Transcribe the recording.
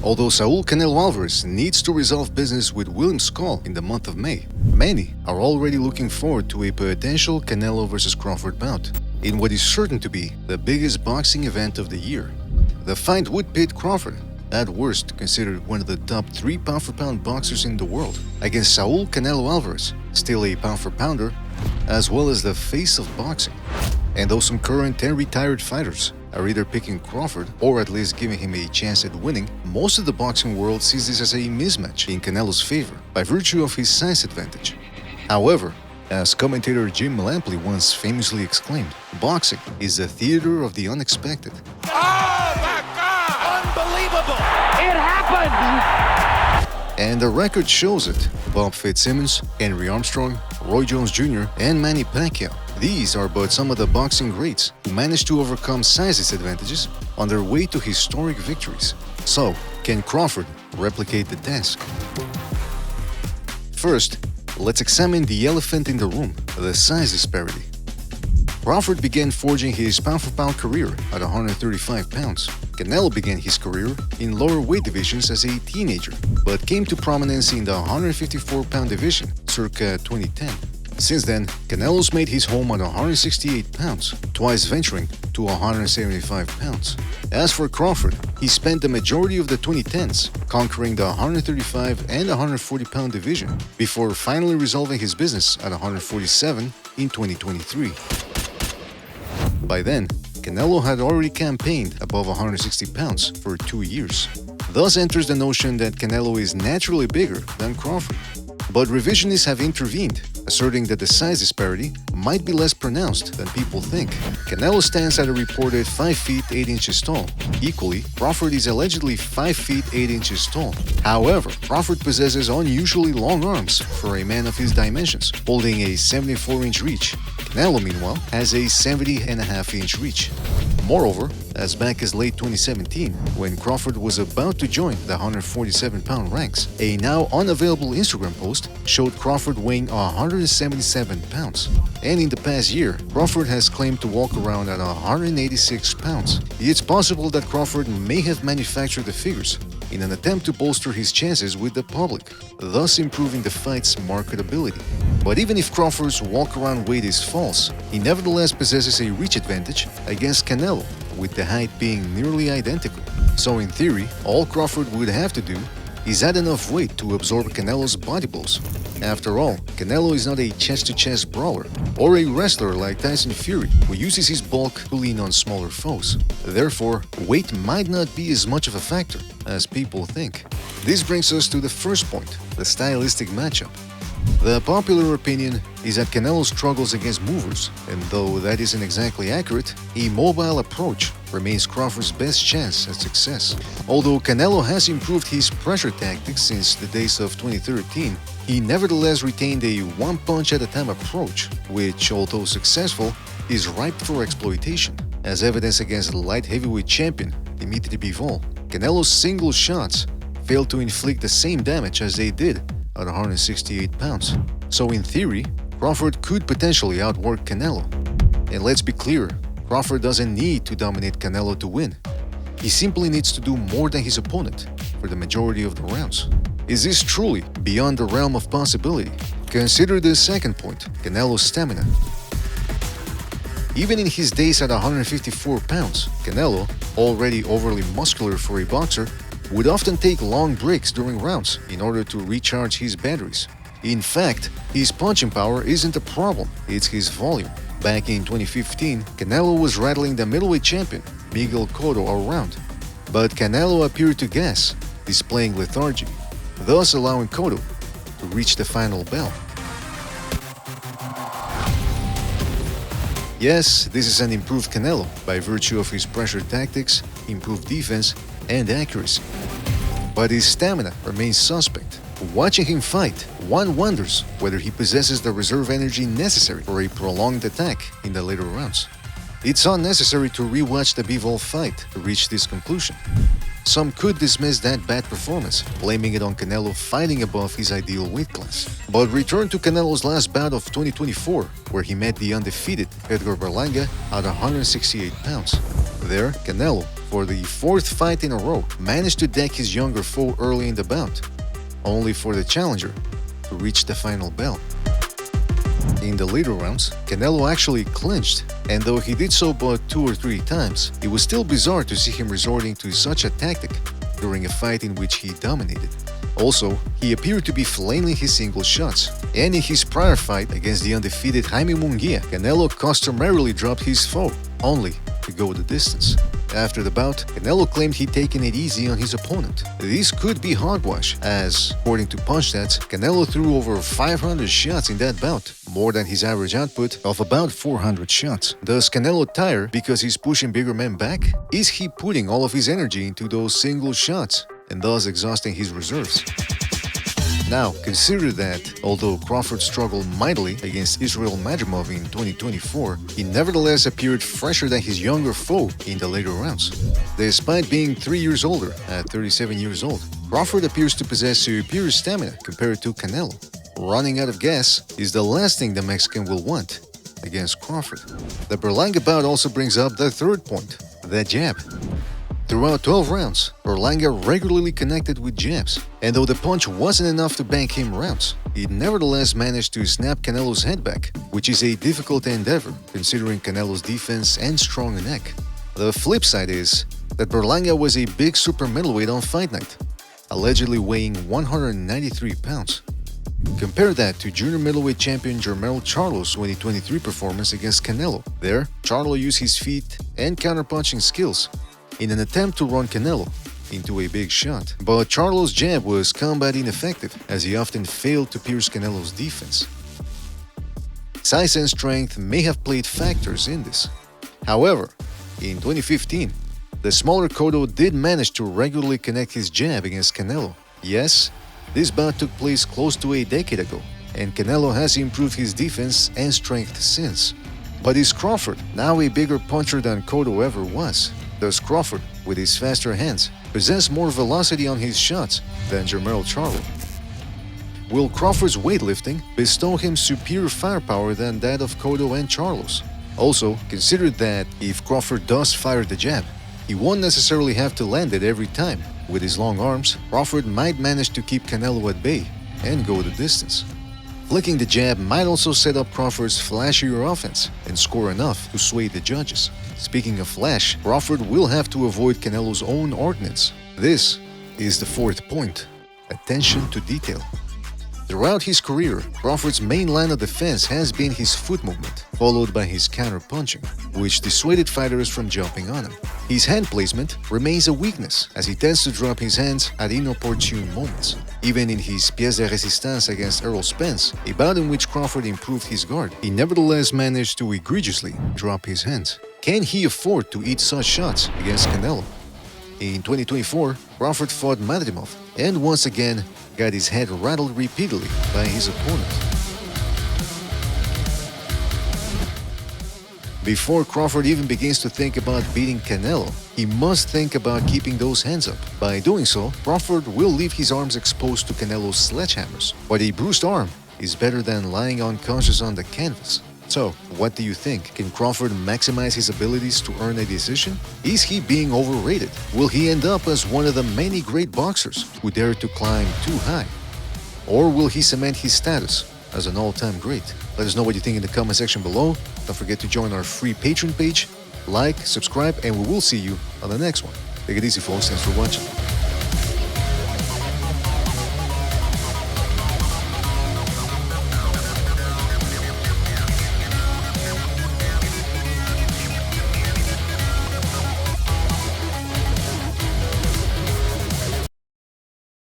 Although Saul Canelo Alvarez needs to resolve business with William Skull in the month of May, many are already looking forward to a potential Canelo vs Crawford bout, in what is certain to be the biggest boxing event of the year. The fight would pit Crawford, at worst considered one of the top 3 pound-for-pound boxers in the world, against Saul Canelo Alvarez, still a pound-for-pounder, as well as the face of boxing. And though some current and retired fighters are either picking Crawford or at least giving him a chance at winning, most of the boxing world sees this as a mismatch in Canelo's favor by virtue of his size advantage. However, as commentator Jim Lampley once famously exclaimed, boxing is the theater of the unexpected. Oh my God! Unbelievable! It happened! And the record shows it. Bob Fitzsimmons, Henry Armstrong, Roy Jones Jr., and Manny Pacquiao. These are but some of the boxing greats who managed to overcome size disadvantages on their way to historic victories. So, can Crawford replicate the task? First, let's examine the elephant in the room, the size disparity. Crawford began forging his pound-for-pound career at 135 pounds. Canelo began his career in lower weight divisions as a teenager, but came to prominence in the 154-pound division circa 2010. Since then, Canelo's made his home at 168 pounds, twice venturing to 175 pounds. As for Crawford, he spent the majority of the 2010s conquering the 135 and 140-pound division before finally resolving his business at 147 in 2023. By then, Canelo had already campaigned above 160 pounds for 2 years. Thus enters the notion that Canelo is naturally bigger than Crawford. But revisionists have intervened, asserting that the size disparity might be less pronounced than people think. Canelo stands at a reported 5 feet 8 inches tall. Equally, Crawford is allegedly 5 feet 8 inches tall. However, Crawford possesses unusually long arms for a man of his dimensions, holding a 74-inch reach. Canelo, meanwhile, has a 70.5-inch reach. Moreover, as back as late 2017, when Crawford was about to join the 147-pound ranks, a now unavailable Instagram post showed Crawford weighing 177 pounds. And in the past year, Crawford has claimed to walk around at 186 pounds. It's possible that Crawford may have manufactured the figures in an attempt to bolster his chances with the public, thus improving the fight's marketability. But even if Crawford's walk-around weight is false, he nevertheless possesses a reach advantage against Canelo, with the height being nearly identical. So in theory, all Crawford would have to do is add enough weight to absorb Canelo's body blows. After all, Canelo is not a chest-to-chest brawler or a wrestler like Tyson Fury, who uses his bulk to lean on smaller foes. Therefore, weight might not be as much of a factor as people think. This brings us to the first point, the stylistic matchup. The popular opinion is that Canelo struggles against movers, and though that isn't exactly accurate, a mobile approach remains Crawford's best chance at success. Although Canelo has improved his pressure tactics since the days of 2013, he nevertheless retained a one-punch-at-a-time approach, which, although successful, is ripe for exploitation. As evidence against the light heavyweight champion, Dimitri Bivol, Canelo's single shots failed to inflict the same damage as they did at 168 pounds. So in theory, Crawford could potentially outwork Canelo. And let's be clear, Crawford doesn't need to dominate Canelo to win. He simply needs to do more than his opponent for the majority of the rounds. Is this truly beyond the realm of possibility? Consider the second point, Canelos' stamina. Even in his days at 154 pounds, Canelo, already overly muscular for a boxer, would often take long breaks during rounds in order to recharge his batteries. In fact, his punching power isn't a problem, it's his volume. Back in 2015, Canelo was rattling the middleweight champion, Miguel Cotto, around. But Canelo appeared to gas, displaying lethargy, thus allowing Cotto to reach the final bell. Yes, this is an improved Canelo by virtue of his pressure tactics, improved defense, and accuracy. But his stamina remains suspect. Watching him fight, one wonders whether he possesses the reserve energy necessary for a prolonged attack in the later rounds. It's unnecessary to rewatch the Bivol fight to reach this conclusion. Some could dismiss that bad performance, blaming it on Canelo fighting above his ideal weight class. But return to Canelo's last bout of 2024, where he met the undefeated Edgar Berlanga at 168 pounds. There, Canelo, for the fourth fight in a row, managed to deck his younger foe early in the bout, only for the challenger to reach the final bell. In the later rounds, Canelo actually clinched, and though he did so but 2 or 3 times, it was still bizarre to see him resorting to such a tactic during a fight in which he dominated. Also, he appeared to be flailing his single shots, and in his prior fight against the undefeated Jaime Munguia, Canelo customarily dropped his foe, only to go the distance. After the bout, Canelo claimed he'd taken it easy on his opponent. This could be hogwash, as, according to PunchStats, Canelo threw over 500 shots in that bout, more than his average output of about 400 shots. Does Canelo tire because he's pushing bigger men back? Is he putting all of his energy into those single shots, and thus exhausting his reserves? Now, consider that, although Crawford struggled mightily against Israel Madrimov in 2024, he nevertheless appeared fresher than his younger foe in the later rounds. Despite being 3 years older, at 37 years old, Crawford appears to possess superior stamina compared to Canelo. Running out of gas is the last thing the Mexican will want against Crawford. The Berlanga bout also brings up the third point, the jab. Throughout 12 rounds, Berlanga regularly connected with jabs, and though the punch wasn't enough to bank him rounds, he nevertheless managed to snap Canelo's head back, which is a difficult endeavor considering Canelo's defense and strong neck. The flip side is that Berlanga was a big super middleweight on Fight Night, allegedly weighing 193 pounds. Compare that to junior middleweight champion Jermell Charlo's 2023 performance against Canelo. There, Charlo used his feet and counterpunching skills in an attempt to run Canelo into a big shot. But Charlo's jab was combat ineffective, as he often failed to pierce Canelo's defense. Size and strength may have played factors in this. However, in 2015, the smaller Cotto did manage to regularly connect his jab against Canelo. Yes, this bout took place close to a decade ago, and Canelo has improved his defense and strength since. But is Crawford now a bigger puncher than Cotto ever was? Does Crawford, with his faster hands, possess more velocity on his shots than Jermell Charlo? Will Crawford's weightlifting bestow him superior firepower than that of Cotto and Charlo's? Also, consider that if Crawford does fire the jab, he won't necessarily have to land it every time. With his long arms, Crawford might manage to keep Canelo at bay and go the distance. Flicking the jab might also set up Crawford's flashier offense and score enough to sway the judges. Speaking of flash, Crawford will have to avoid Canelo's own ordnance. This is the fourth point: attention to detail. Throughout his career, Crawford's main line of defense has been his foot movement, followed by his counter-punching, which dissuaded fighters from jumping on him. His hand placement remains a weakness, as he tends to drop his hands at inopportune moments. Even in his pièce de résistance against Errol Spence, a bout in which Crawford improved his guard, he nevertheless managed to egregiously drop his hands. Can he afford to eat such shots against Canelo? In 2024, Crawford fought Madrimov and once again got his head rattled repeatedly by his opponent. Before Crawford even begins to think about beating Canelo, he must think about keeping those hands up. By doing so, Crawford will leave his arms exposed to Canelo's sledgehammers, but a bruised arm is better than lying unconscious on the canvas. So, what do you think? Can Crawford maximize his abilities to earn a decision? Is he being overrated? Will he end up as one of the many great boxers who dare to climb too high? Or will he cement his status as an all-time great? Let us know what you think in the comment section below. Don't forget to join our free Patreon page, like, subscribe, and we will see you on the next one. Take it easy, folks. Thanks for watching.